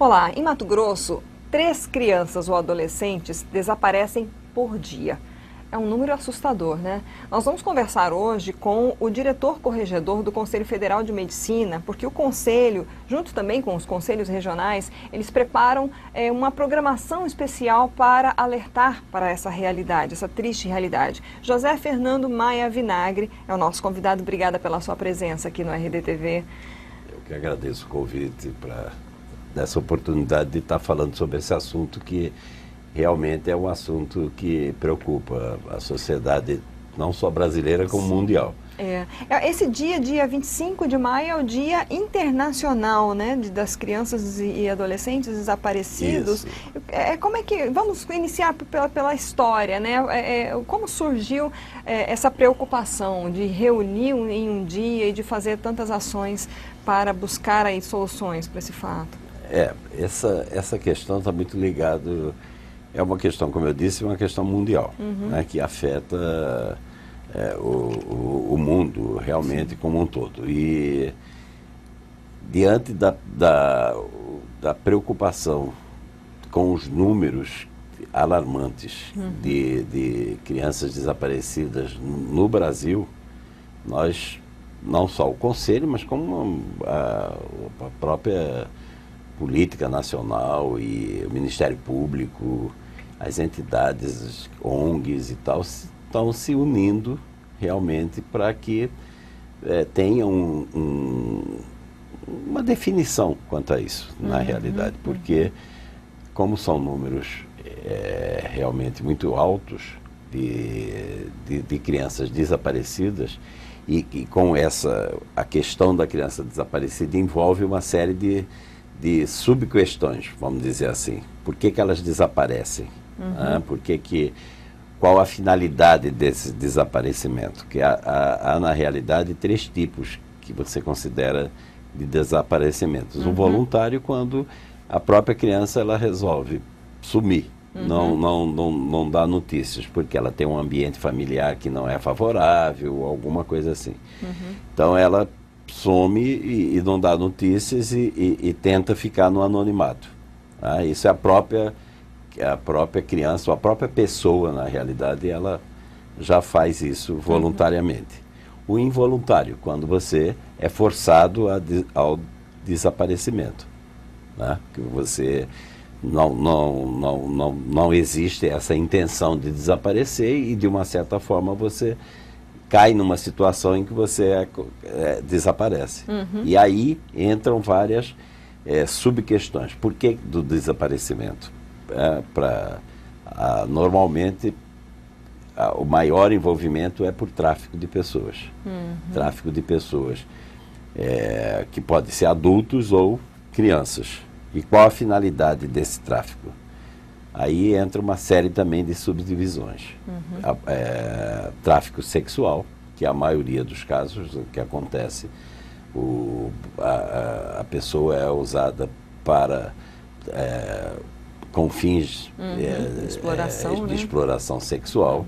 Olá, em Mato Grosso, 3 crianças ou adolescentes desaparecem por dia. É um número assustador, né? Nós vamos conversar hoje com o diretor corregedor do Conselho Federal de Medicina, porque o Conselho, junto também com os conselhos regionais, eles preparam uma programação especial para alertar para essa realidade, essa triste realidade. José Fernando Maia Vinagre é o nosso convidado. Obrigada pela sua presença aqui no RDTV. Eu que agradeço o convite dessa oportunidade de estar falando sobre esse assunto que realmente é um assunto que preocupa a sociedade, não só brasileira, como mundial. Esse dia 25 de maio, é o Dia Internacional, né, das Crianças e Adolescentes Desaparecidos. Como é que, vamos iniciar pela história, né? Como surgiu essa preocupação de reunir em um dia e de fazer tantas ações para buscar aí soluções para esse fato? Essa questão está muito ligada. É uma questão, como eu disse, uma questão mundial, né, que afeta o mundo realmente como um todo. E diante da preocupação com os números alarmantes de crianças desaparecidas no Brasil, nós, não só o Conselho, mas como a própria política nacional e o Ministério Público, as entidades, ONGs e tal, estão se unindo realmente para que tenha uma definição quanto a isso, na realidade, porque como são números realmente muito altos de crianças desaparecidas, e com a questão da criança desaparecida envolve uma série de subquestões, vamos dizer assim. Por que elas desaparecem? Qual a finalidade desse desaparecimento? Que há na realidade 3 tipos que você considera de desaparecimentos. O voluntário, quando a própria criança ela resolve sumir, não dá notícias, porque ela tem um ambiente familiar que não é favorável, alguma coisa assim. Então ela some e não dá notícias e tenta ficar no anonimato. Isso é a própria criança, ou a própria pessoa, na realidade, ela já faz isso voluntariamente. O involuntário, quando você é forçado ao desaparecimento, né? Que você não existe essa intenção de desaparecer e, de uma certa forma, você cai numa situação em que você desaparece. E aí entram várias subquestões. Por que do desaparecimento? Normalmente, o maior envolvimento é por tráfico de pessoas. Tráfico de pessoas, que pode ser adultos ou crianças. E qual a finalidade desse tráfico? Aí entra uma série também de subdivisões. Tráfico sexual, que é a maioria dos casos que acontece. A pessoa é usada com fins de exploração sexual.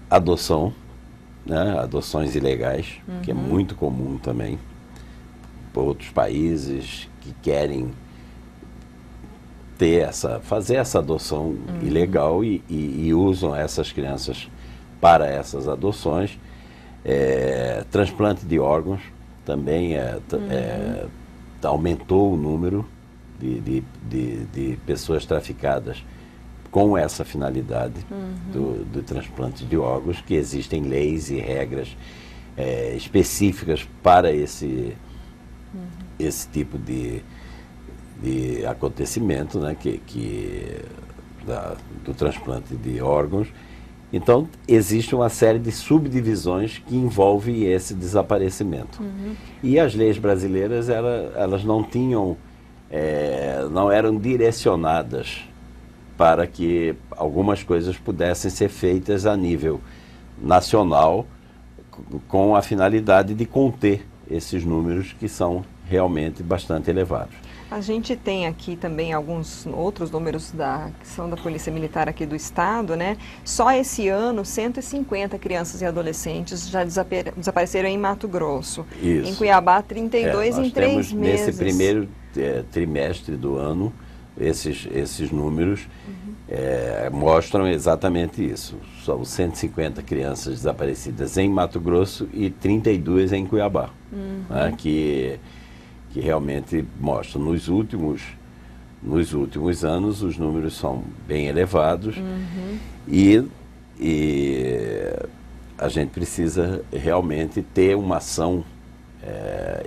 Adoção, né? Adoções ilegais, que é muito comum também, por outros países que querem fazer essa adoção ilegal e usam essas crianças para essas adoções. Transplante de órgãos também aumentou o número de pessoas traficadas com essa finalidade do transplante de órgãos, que existem leis e regras específicas para esse tipo de acontecimento, né, do transplante de órgãos. Então, existe uma série de subdivisões que envolvem esse desaparecimento. E as leis brasileiras, elas não eram direcionadas para que algumas coisas pudessem ser feitas a nível nacional, com a finalidade de conter esses números que são realmente bastante elevados. A gente tem aqui também alguns outros números que são da Polícia Militar aqui do Estado, né? Só esse ano, 150 crianças e adolescentes já desapareceram em Mato Grosso. Isso. Em Cuiabá, 32 em 3 meses. Nesse primeiro trimestre do ano, esses números mostram exatamente isso. São 150 crianças desaparecidas em Mato Grosso e 32 em Cuiabá, né, que realmente mostram. Nos últimos anos, os números são bem elevados e a gente precisa realmente ter uma ação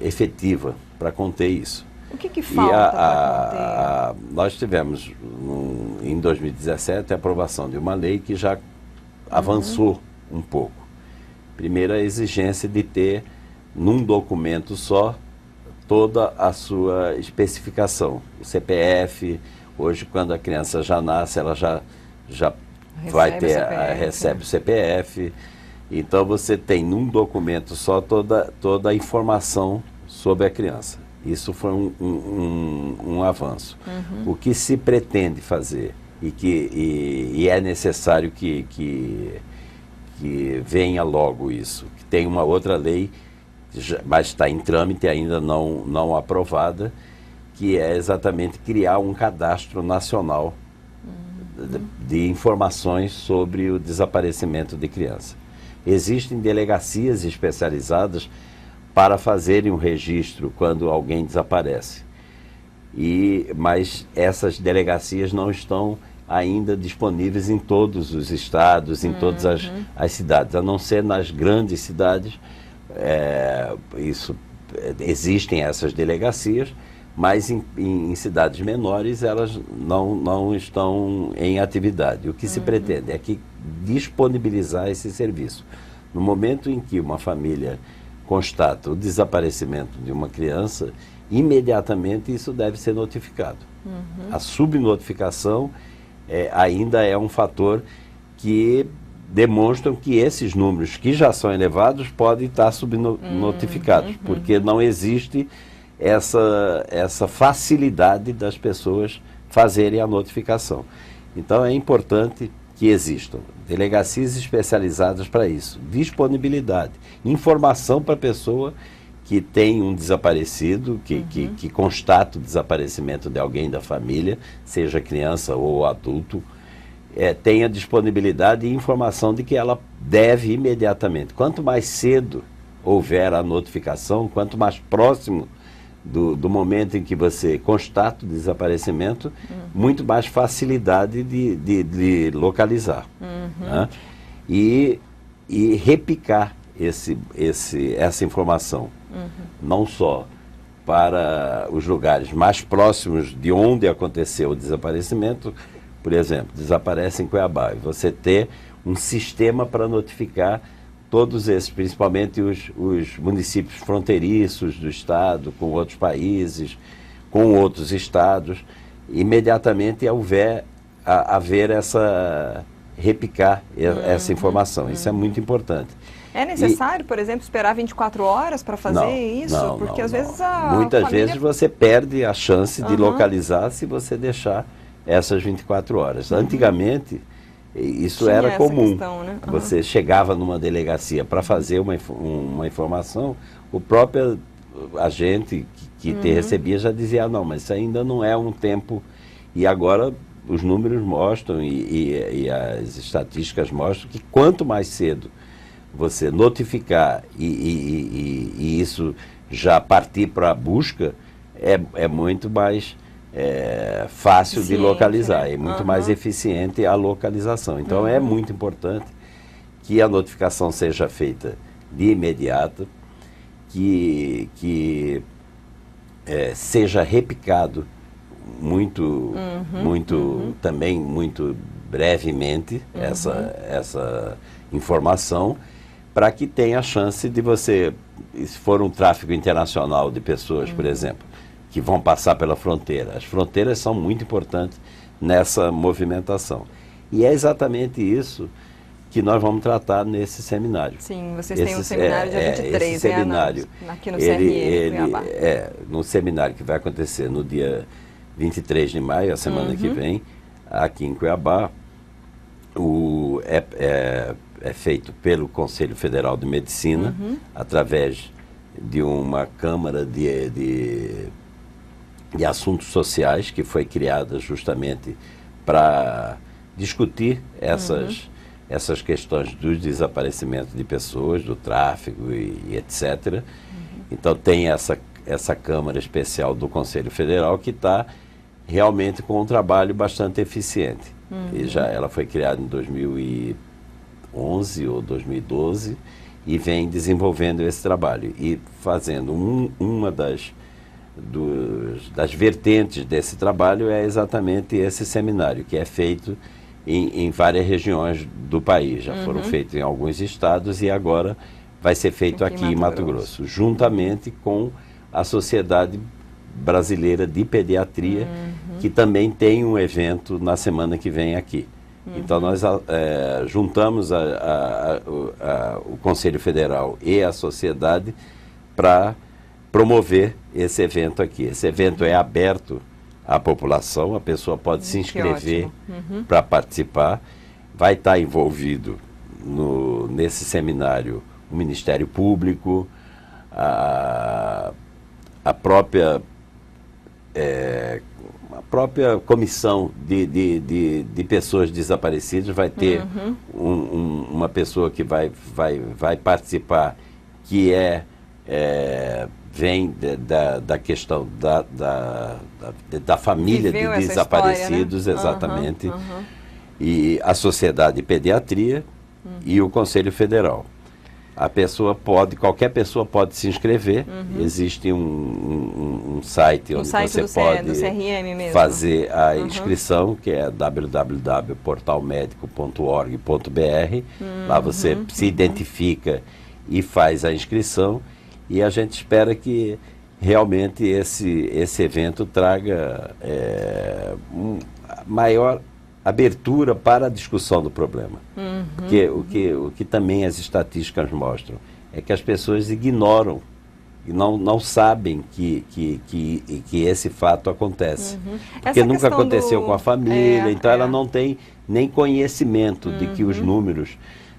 efetiva para conter isso. O que falta para conter? Nós tivemos, em 2017, a aprovação de uma lei que já avançou um pouco. Primeiro, a exigência de ter, num documento só, toda a sua especificação. O CPF, hoje, quando a criança já nasce, ela já recebe o CPF. Então, você tem, num documento só, toda a informação sobre a criança. Isso foi um avanço. O que se pretende fazer e é necessário que venha logo isso, que tem uma outra lei, mas está em trâmite, ainda não aprovada, que é exatamente criar um cadastro nacional de informações sobre o desaparecimento de criança. Existem delegacias especializadas para fazerem um registro quando alguém desaparece. Mas essas delegacias não estão ainda disponíveis em todos os estados, em todas as cidades, a não ser nas grandes cidades. Existem essas delegacias, mas em cidades menores elas não estão em atividade. O que se pretende é que disponibilizar esse serviço. No momento em que uma família constata o desaparecimento de uma criança, imediatamente isso deve ser notificado. A subnotificação ainda é um fator que demonstram que esses números que já são elevados podem estar subnotificados, porque não existe essa facilidade das pessoas fazerem a notificação. Então é importante que existam delegacias especializadas para isso, disponibilidade, informação para a pessoa que tem um desaparecido, que constata o desaparecimento de alguém da família, seja criança ou adulto, tenha disponibilidade e informação de que ela deve imediatamente. Quanto mais cedo houver a notificação, quanto mais próximo do momento em que você constata o desaparecimento, muito mais facilidade de localizar. Né? E repicar essa informação, não só para os lugares mais próximos de onde aconteceu o desaparecimento. Por exemplo, desaparece em Cuiabá, e você ter um sistema para notificar todos esses, principalmente os municípios fronteiriços do estado, com outros países, com outros estados, imediatamente haver repicar essa informação. Isso é muito importante. É necessário, por exemplo, esperar 24 horas para fazer isso? Porque às vezes muitas vezes você perde a chance de localizar se você deixar essas 24 horas. Antigamente, isso era comum. Questão, né? Você chegava numa delegacia para fazer uma informação, o próprio agente que te recebia já dizia, não, mas isso ainda não é um tempo. E agora os números mostram e as estatísticas mostram que quanto mais cedo você notificar e isso já partir para a busca, é muito mais fácil de localizar, né? É muito mais eficiente a localização. Então é muito importante que a notificação seja feita de imediato, que seja repicado também muito brevemente essa informação, para que tenha a chance de você, se for um tráfico internacional de pessoas, por exemplo, que vão passar pela fronteira. As fronteiras são muito importantes nessa movimentação. E é exatamente isso que nós vamos tratar nesse seminário. Sim, vocês têm um seminário dia 23, esse seminário, aqui no CRM, Cuiabá. No seminário que vai acontecer no dia 23 de maio, a semana que vem, aqui em Cuiabá, é feito pelo Conselho Federal de Medicina, através de uma Câmara de Assuntos Sociais, que foi criada justamente para discutir essas questões dos desaparecimentos de pessoas, do tráfico e etc. Então tem essa Câmara Especial do Conselho Federal que está realmente com um trabalho bastante eficiente. E ela foi criada em 2011 ou 2012 e vem desenvolvendo esse trabalho e fazendo uma das vertentes desse trabalho é exatamente esse seminário, que é feito em várias regiões do país. Já foram feitos em alguns estados e agora vai ser feito aqui em Mato Grosso, juntamente com a Sociedade Brasileira de Pediatria, que também tem um evento na semana que vem aqui. Então nós juntamos o Conselho Federal e a sociedade para promover esse evento aqui. Esse evento é aberto à população, a pessoa pode se inscrever para participar. Vai estar envolvido nesse seminário o Ministério Público, a própria comissão de pessoas desaparecidas. Vai ter uma pessoa que vai participar, que vem da questão da família de desaparecidos, história, né? Exatamente, e a Sociedade de Pediatria e o Conselho Federal. Qualquer pessoa pode se inscrever. Existe um site onde você pode fazer a inscrição, que é www.portalmedico.org.br. Lá você se identifica e faz a inscrição. E a gente espera que realmente esse evento traga maior abertura para a discussão do problema. Porque o que também as estatísticas mostram é que as pessoas ignoram e não sabem que esse fato acontece. Porque nunca aconteceu com a família, então ela não tem nem conhecimento de que os números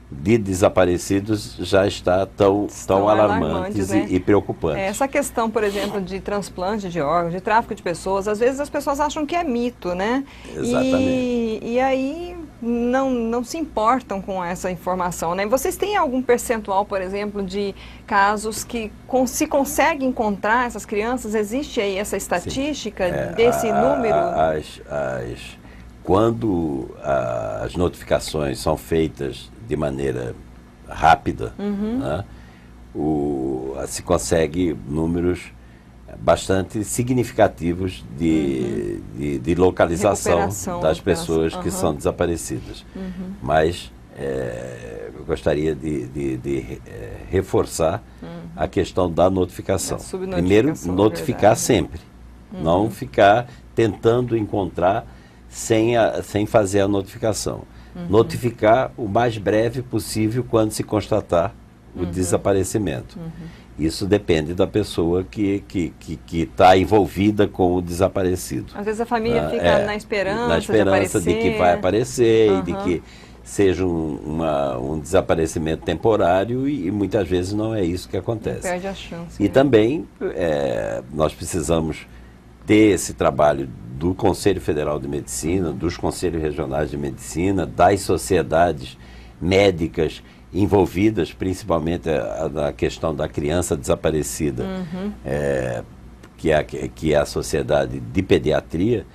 de desaparecidos já estão alarmantes, né? e preocupantes. Essa questão, por exemplo, de transplante de órgãos, de tráfico de pessoas, às vezes as pessoas acham que é mito, né? Exatamente. E aí não se importam com essa informação, né? Vocês têm algum percentual, por exemplo, de casos que se consegue encontrar essas crianças? Existe aí essa estatística desse número? Quando as notificações são feitas de maneira rápida, né, se consegue números bastante significativos de localização das pessoas que são desaparecidas. Mas eu gostaria de reforçar a questão da notificação. Primeiro, notificar sempre. Não ficar tentando encontrar sem fazer a notificação. Notificar o mais breve possível quando se constatar o desaparecimento. Isso depende da pessoa que está envolvida com o desaparecido. Às vezes a família fica na esperança de que vai aparecer e de que seja um desaparecimento temporário, e muitas vezes não é isso que acontece. Perde a chance. E também nós precisamos ter esse trabalho do Conselho Federal de Medicina, dos Conselhos Regionais de Medicina, das sociedades médicas envolvidas, principalmente na questão da criança desaparecida, que é a Sociedade de Pediatria,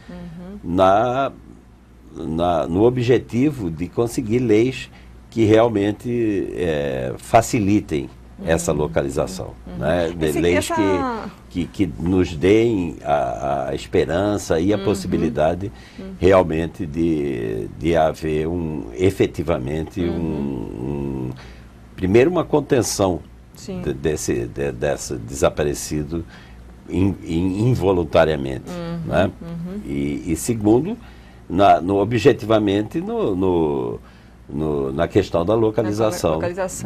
no objetivo de conseguir leis que realmente facilitem essa localização, né? Leis que nos deem a esperança e a possibilidade realmente de haver efetivamente primeiro uma contenção desse desaparecido involuntariamente, né? E segundo, objetivamente na questão da localização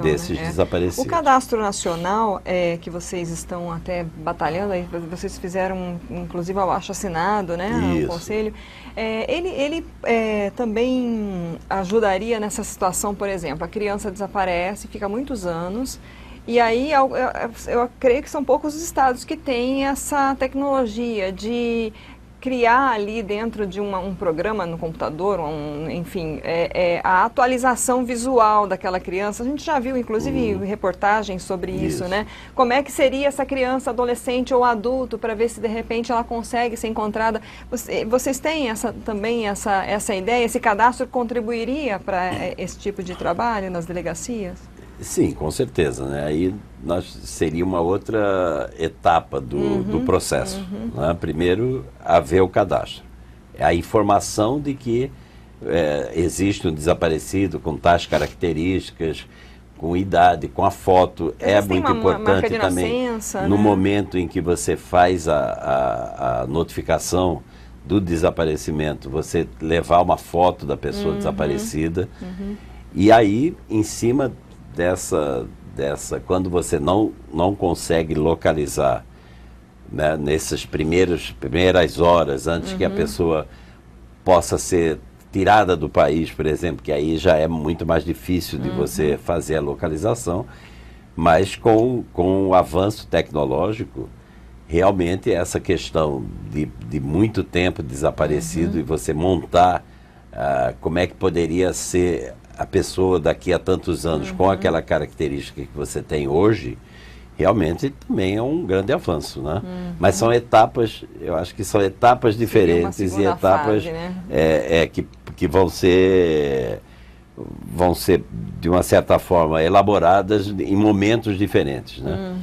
desses desaparecidos. O Cadastro Nacional, que vocês estão até batalhando, aí vocês fizeram, inclusive, o abaixo-assinado, né, no Conselho, ele também ajudaria nessa situação, por exemplo, a criança desaparece, fica muitos anos, E aí eu creio que são poucos os estados que têm essa tecnologia de criar ali dentro de um programa no computador, enfim, a atualização visual daquela criança. A gente já viu, inclusive, reportagens sobre isso, né? Como é que seria essa criança, adolescente ou adulto, para ver se de repente ela consegue ser encontrada. Vocês têm também essa ideia? Esse cadastro contribuiria para esse tipo de trabalho nas delegacias? Sim, com certeza, né? Aí seria uma outra etapa do processo. Né? Primeiro, haver o cadastro. É a informação de que existe um desaparecido com tais características, com idade, com a foto. É muito importante também, no momento em que você faz a notificação do desaparecimento, você levar uma foto da pessoa desaparecida. E aí, em cima dessa quando você não consegue localizar, né, nessas primeiras horas antes que a pessoa possa ser tirada do país, por exemplo, que aí já é muito mais difícil de você fazer a localização, mas com o avanço tecnológico, realmente essa questão de muito tempo desaparecido e você montar como é que poderia ser a pessoa daqui a tantos anos com aquela característica que você tem hoje, realmente também é um grande avanço, né? Mas são etapas, eu acho que são etapas diferentes e etapas fase, né? Que vão ser de uma certa forma elaboradas em momentos diferentes, né?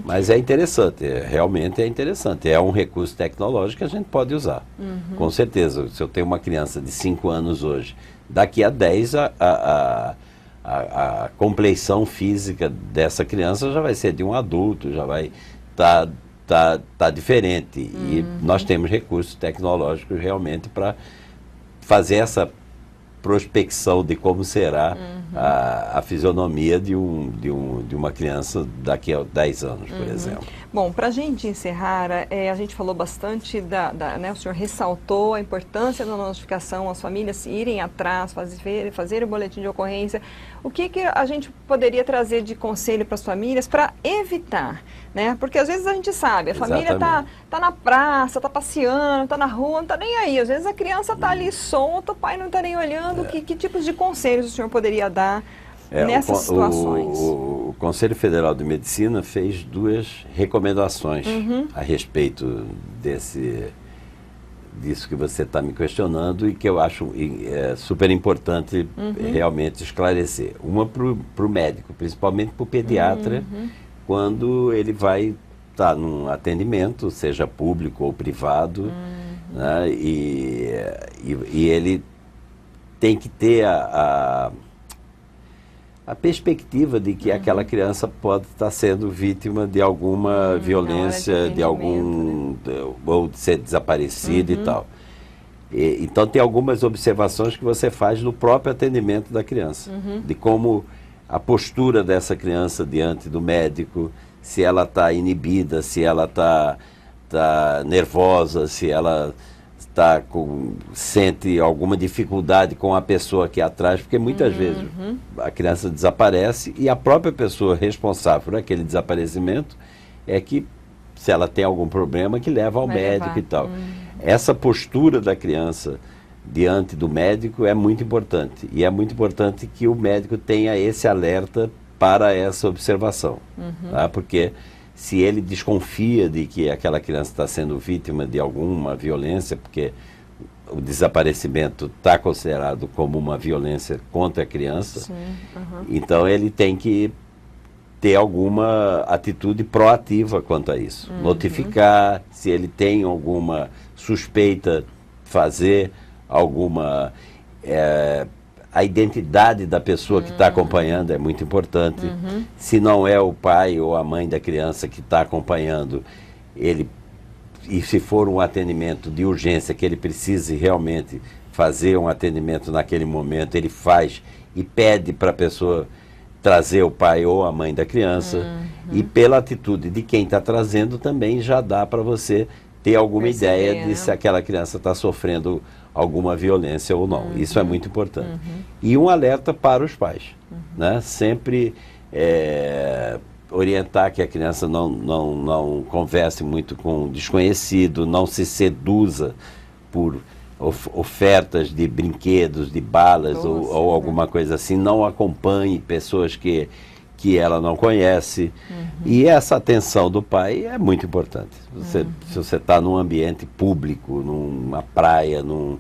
Mas é interessante, realmente é interessante, é um recurso tecnológico que a gente pode usar, com certeza. Se eu tenho uma criança de 5 anos hoje, daqui a 10 a compleição física dessa criança já vai ser de um adulto, já vai tá diferente. E nós temos recursos tecnológicos realmente para fazer essa prospecção de como será a fisionomia de uma criança daqui a 10 anos, por exemplo. Bom, para a gente encerrar, a gente falou bastante né, o senhor ressaltou a importância da notificação, as famílias irem atrás, fazer o boletim de ocorrência. O que a gente poderia trazer de conselho para as famílias para evitar, né? Porque às vezes a gente sabe, a família tá na praça, está passeando, está na rua, não está nem aí. Às vezes a criança está ali solta, o pai não está nem olhando. Que tipos de conselhos o senhor poderia dar nessas situações? O Conselho Federal de Medicina fez 2 recomendações a respeito disso que você está me questionando e que eu acho super importante realmente esclarecer. Uma para o médico, principalmente para o pediatra, quando ele vai estar num atendimento, seja público ou privado, né, e ele tem que ter a perspectiva de que aquela criança pode estar sendo vítima de alguma violência, ou de ser desaparecida e tal. Então tem algumas observações que você faz no próprio atendimento da criança, de como a postura dessa criança diante do médico, se ela está inibida, se ela está nervosa, se ela sente alguma dificuldade com a pessoa aqui atrás, porque muitas vezes a criança desaparece e a própria pessoa responsável por aquele desaparecimento é que, se ela tem algum problema, que leva ao médico e tal. Essa postura da criança diante do médico é muito importante, e é muito importante que o médico tenha esse alerta para essa observação, tá? Porque se ele desconfia de que aquela criança está sendo vítima de alguma violência, porque o desaparecimento está considerado como uma violência contra a criança, então ele tem que ter alguma atitude proativa quanto a isso. Notificar, se ele tem alguma suspeita, fazer alguma... a identidade da pessoa que está acompanhando é muito importante. Se não é o pai ou a mãe da criança que está acompanhando, e se for um atendimento de urgência que ele precise realmente fazer um atendimento naquele momento, ele faz e pede para a pessoa trazer o pai ou a mãe da criança. E pela atitude de quem está trazendo também já dá para você ter alguma ideia de se aquela criança está sofrendo alguma violência ou não. Isso é muito importante. E um alerta para os pais, né? Sempre orientar que a criança não converse muito com desconhecido, não se seduza por ofertas de brinquedos, de balas ou alguma coisa assim, não acompanhe pessoas que ela não conhece. E essa atenção do pai é muito importante. Se você está num ambiente público, numa praia, num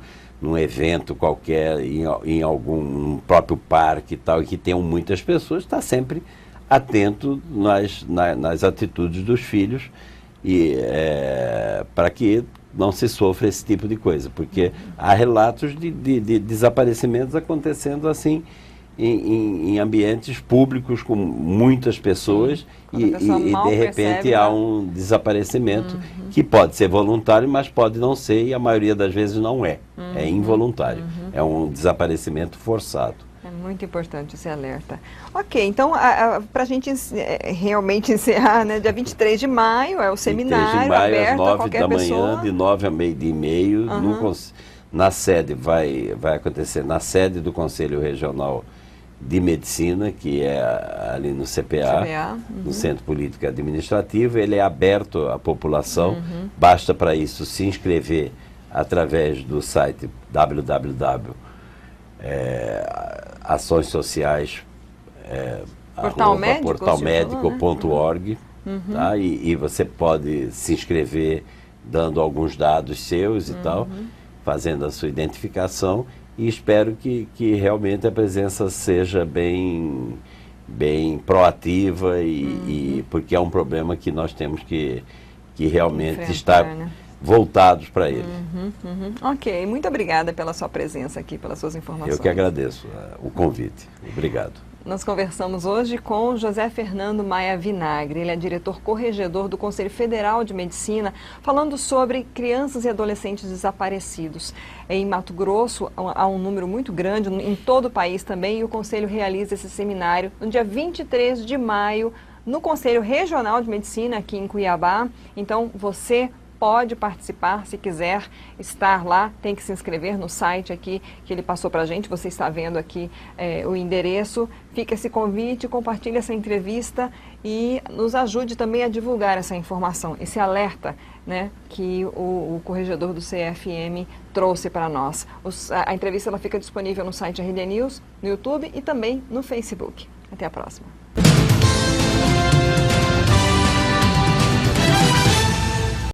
evento qualquer, em algum próprio parque e tal, e que tenham muitas pessoas, está sempre atento nas atitudes dos filhos e para que não se sofra esse tipo de coisa, porque há relatos de desaparecimentos acontecendo assim em ambientes públicos com muitas pessoas e de repente há um desaparecimento que pode ser voluntário, mas pode não ser, e a maioria das vezes não é. É involuntário. É um desaparecimento forçado. É muito importante esse alerta. Ok, então, para a gente realmente encerrar, né, dia 23 de maio é o seminário aberto a qualquer pessoa. Às 9 da manhã, de 9 a meio-dia e meio, na sede, vai acontecer na sede do Conselho Regional de Medicina, que é ali no CPA, no Centro Político Administrativo. Ele é aberto à população, basta para isso se inscrever através do site ações sociais portalmédico.org, tá? E você pode se inscrever dando alguns dados seus e tal, fazendo a sua identificação, e espero que realmente a presença seja bem proativa porque é um problema que nós temos que realmente estar voltados para ele. Ok, muito obrigada pela sua presença aqui, pelas suas informações. Eu que agradeço o convite. Obrigado. Nós conversamos hoje com José Fernando Maia Vinagre. Ele é diretor corregedor do Conselho Federal de Medicina, falando sobre crianças e adolescentes desaparecidos. Em Mato Grosso há um número muito grande, em todo o país também, e o Conselho realiza esse seminário no dia 23 de maio, no Conselho Regional de Medicina, aqui em Cuiabá. Então, você pode participar, se quiser estar lá, tem que se inscrever no site aqui que ele passou para a gente. Você está vendo aqui o endereço. Fica esse convite, compartilhe essa entrevista e nos ajude também a divulgar essa informação, esse alerta, né, que o corregedor do CFM trouxe para nós. A entrevista ela fica disponível no site RD News, no YouTube e também no Facebook. Até a próxima.